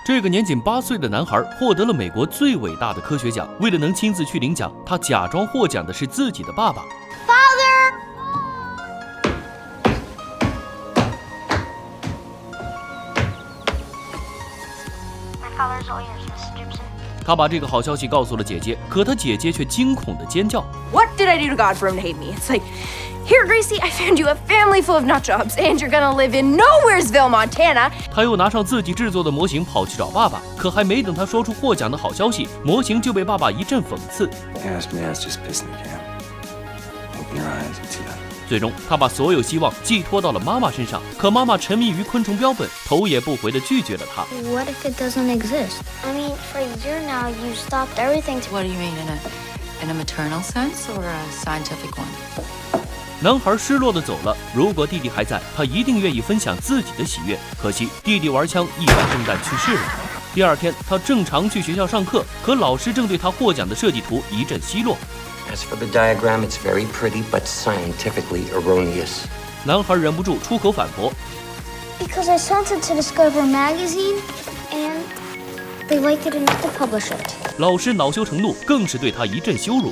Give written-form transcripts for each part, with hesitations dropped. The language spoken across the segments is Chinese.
这个年仅8岁的男孩获得了美国最伟大的科学奖。为了能亲自去领奖，他假装获奖的是自己的爸爸。他把这个好消息告诉了姐姐，可他姐姐却惊恐地尖叫 What did I do to God for him to hate me? It's like, here, Gracie, I found you a family full of nut jobs, and you're gonna live in Nowheresville, Montana. 他又拿上自己制作的模型跑去找爸爸，可还没等他说出获奖的好消息，模型就被爸爸一阵讽刺。最终，他把所有希望寄托到了妈妈身上，可妈妈沉迷于昆虫标本，头也不回地拒绝了他。What if it doesn't exist? I mean, for a year now, you stopped everything. What do you mean, in a maternal sense or a scientific one? 男孩失落地走了。如果弟弟还在，他一定愿意分享自己的喜悦。可惜弟弟玩枪意外中弹去世了。第二天，他正常去学校上课，可老师正对他获奖的设计图一阵奚落。As for the diagram, it's very pretty, but scientifically erroneous. 男孩忍不住出口反驳 Because I sent it to Discover Magazine, and they liked it enough to publish it. 老师恼羞成怒，更是对他一阵羞辱。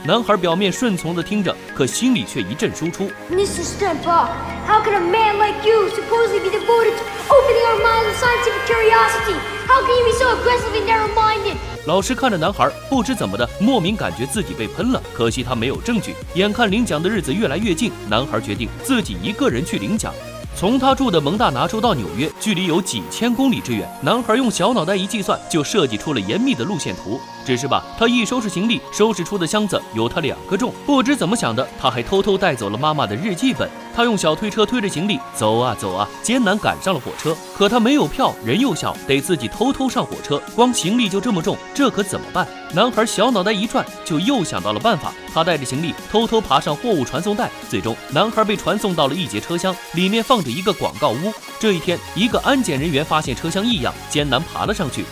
男孩表面顺从地听着，可心里却一阵输出。Mr. Stempa, how can a man like you supposedly be devoted to opening our minds with scientific curiosity? How can you be so aggressively narrow-minded? 老师看着男孩，不知怎么的，莫名感觉自己被喷了。可惜他没有证据。眼看领奖的日子越来越近，男孩决定自己一个人去领奖。从他住的蒙大拿州到纽约，距离有几千公里之远。男孩用小脑袋一计算，就设计出了严密的路线图。只是吧，他一收拾行李，收拾出的箱子有他2个重。不知怎么想的，他还偷偷带走了妈妈的日记本。他用小推车推着行李走啊走啊，艰难赶上了火车。可他没有票，人又小，得自己偷偷上火车。光行李就这么重，这可怎么办？男孩小脑袋一转，就又想到了办法。他带着行李偷偷爬上货物传送带，最终男孩被传送到了一节车厢，里面放着一个广告屋。这一天，一个安检人员发现车厢异样，艰难爬了上去。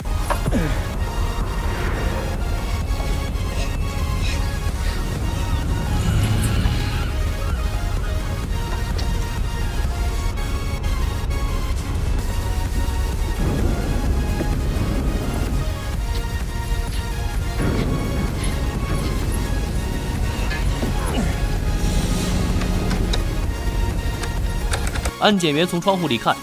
安检员从窗户里看，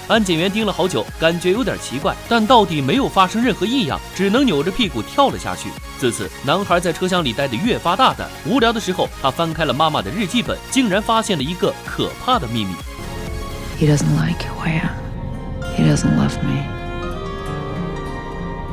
安检员盯了好久，感觉有点奇怪，但到底没有发生任何异样，只能扭着屁股跳了下去。自此，男孩在车厢里待得越发大胆。无聊的时候，他翻开了妈妈的日记本，竟然发现了一个可怕的秘密。He doesn't like who I am. He doesn't love me.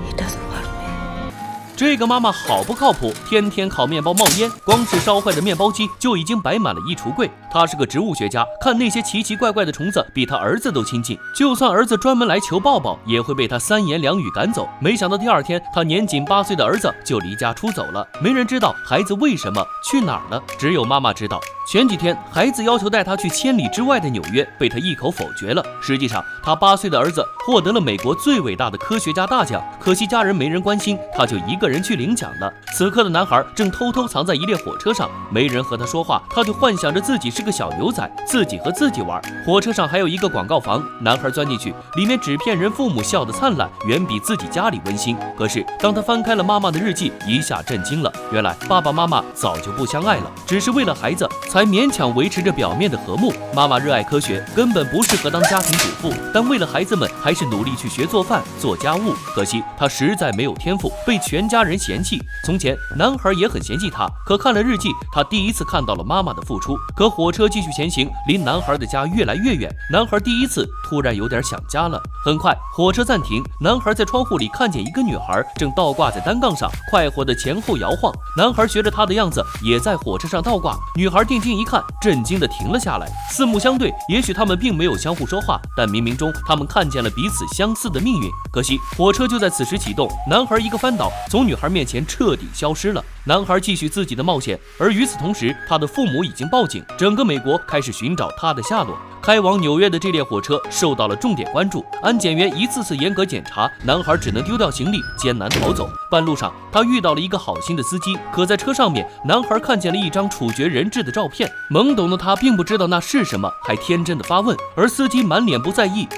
He doesn't love me. 这个妈妈好不靠谱，天天烤面包冒烟，光是烧坏的面包机就已经摆满了衣橱柜。他是个植物学家，看那些奇奇怪怪的虫子比他儿子都亲近，就算儿子专门来求抱抱，也会被他3言2语赶走。没想到第2天，他年仅8岁的儿子就离家出走了，没人知道孩子为什么去哪儿了，只有妈妈知道。前几天，孩子要求带他去千里之外的纽约，被他一口否决了。实际上，他8岁的儿子获得了美国最伟大的科学家大奖，可惜家人没人关心，他就一个人去领奖了。此刻的男孩正偷偷藏在一列火车上，没人和他说话，他就幻想着自己是个小牛仔，自己和自己玩。火车上还有一个广告房，男孩钻进去，里面纸片人父母笑得灿烂，远比自己家里温馨。可是当他翻开了妈妈的日记，一下震惊了，原来爸爸妈妈早就不相爱了，只是为了孩子才勉强维持着表面的和睦。妈妈热爱科学，根本不适合当家庭主妇，但为了孩子们，还是努力去学做饭、做家务。可惜她实在没有天赋，被全家人嫌弃。从前男孩也很嫌弃她，可看了日记，他第一次看到了妈妈的付出。可火车继续前行，离男孩的家越来越远，男孩第一次突然有点想家了。很快，火车暂停，男孩在窗户里看见一个女孩正倒挂在单杠上，快活的前后摇晃。男孩学着她的样子，也在火车上倒挂。女孩定睛一看，震惊的停了下来，四目相对。也许他们并没有相互说话，但冥冥中他们看见了彼此相似的命运。可惜火车就在此时启动，男孩一个翻倒，从女孩面前彻底消失了。男孩继续自己的冒险，而与此同时，他的父母已经报警，整个美国开始寻找他的下落。开往纽约的这列火车受到了重点关注，安检员一次次严格检查，男孩只能丢掉行李，艰难逃走。半路上，他遇到了一个好心的司机，可在车上面，男孩看见了一张处决人质的照片。懵懂的他并不知道那是什么，还天真的发问，而司机满脸不在意。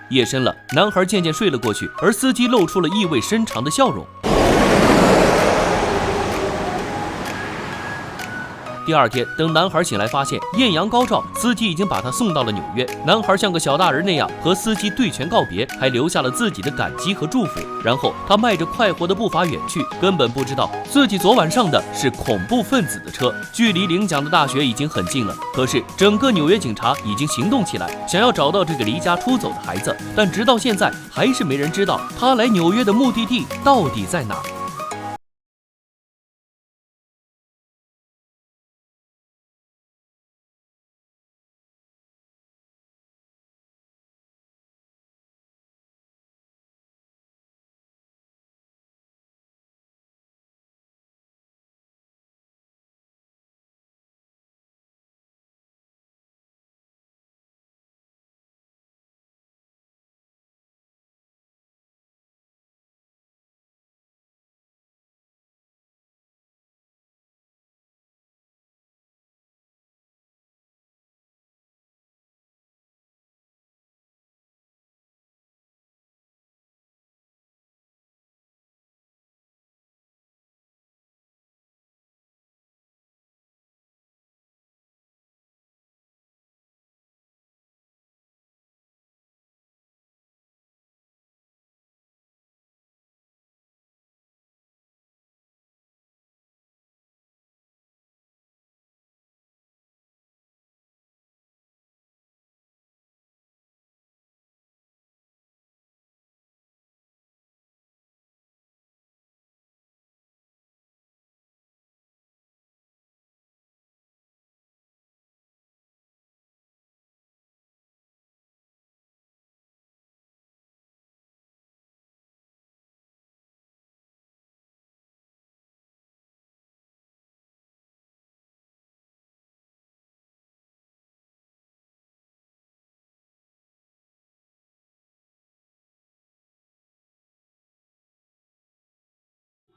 夜深了，男孩渐渐睡了过去，而司机露出了意味深长的笑容。第二天，等男孩醒来，发现艳阳高照，司机已经把他送到了纽约。男孩像个小大人那样和司机对拳告别，还留下了自己的感激和祝福。然后他迈着快活的步伐远去，根本不知道自己昨晚上的是恐怖分子的车。距离领奖的大学已经很近了，可是整个纽约警察已经行动起来，想要找到这个离家出走的孩子，但直到现在还是没人知道他来纽约的目的地到底在哪儿。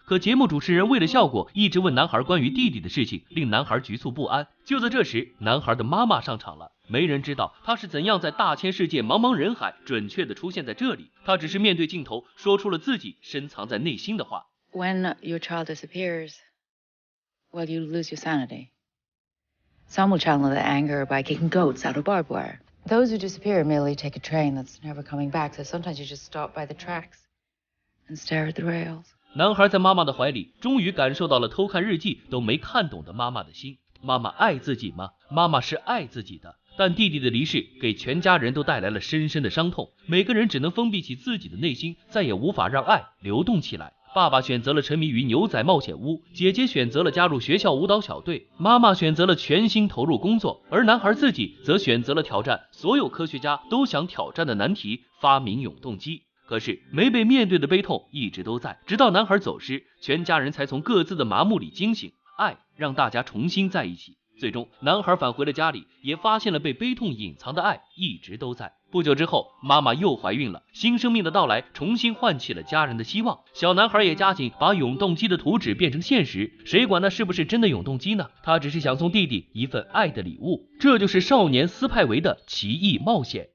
可节目主持人为了效果，一直问男孩关于弟弟的事情，令男孩局促不安。就在这时，男孩的妈妈上场了。没人知道他是怎样在大千世界茫茫人海准确地出现在这里。他只是面对镜头说出了自己深藏在内心的话。When your child disappears, well, you lose your sanity. Some will channel their anger by kicking goats out of barbed wire. Those who disappear merely take a train that's never coming back, so sometimes you just stop by the tracks and stare at the rails. 男孩在妈妈的怀里，终于感受到了偷看日记都没看懂的妈妈的心。妈妈爱自己吗？妈妈是爱自己的，但弟弟的离世给全家人都带来了深深的伤痛，每个人只能封闭起自己的内心，再也无法让爱流动起来。爸爸选择了沉迷于牛仔冒险屋，姐姐选择了加入学校舞蹈小队，妈妈选择了全心投入工作，而男孩自己则选择了挑战所有科学家都想挑战的难题，发明永动机。可是没被面对的悲痛一直都在，直到男孩走失，全家人才从各自的麻木里惊醒，爱让大家重新在一起。最终男孩返回了家里，也发现了被悲痛隐藏的爱一直都在。不久之后，妈妈又怀孕了，新生命的到来重新唤起了家人的希望。小男孩也加紧把永动机的图纸变成现实，谁管那是不是真的永动机呢？他只是想送弟弟一份爱的礼物。这就是少年斯派维的奇异冒险。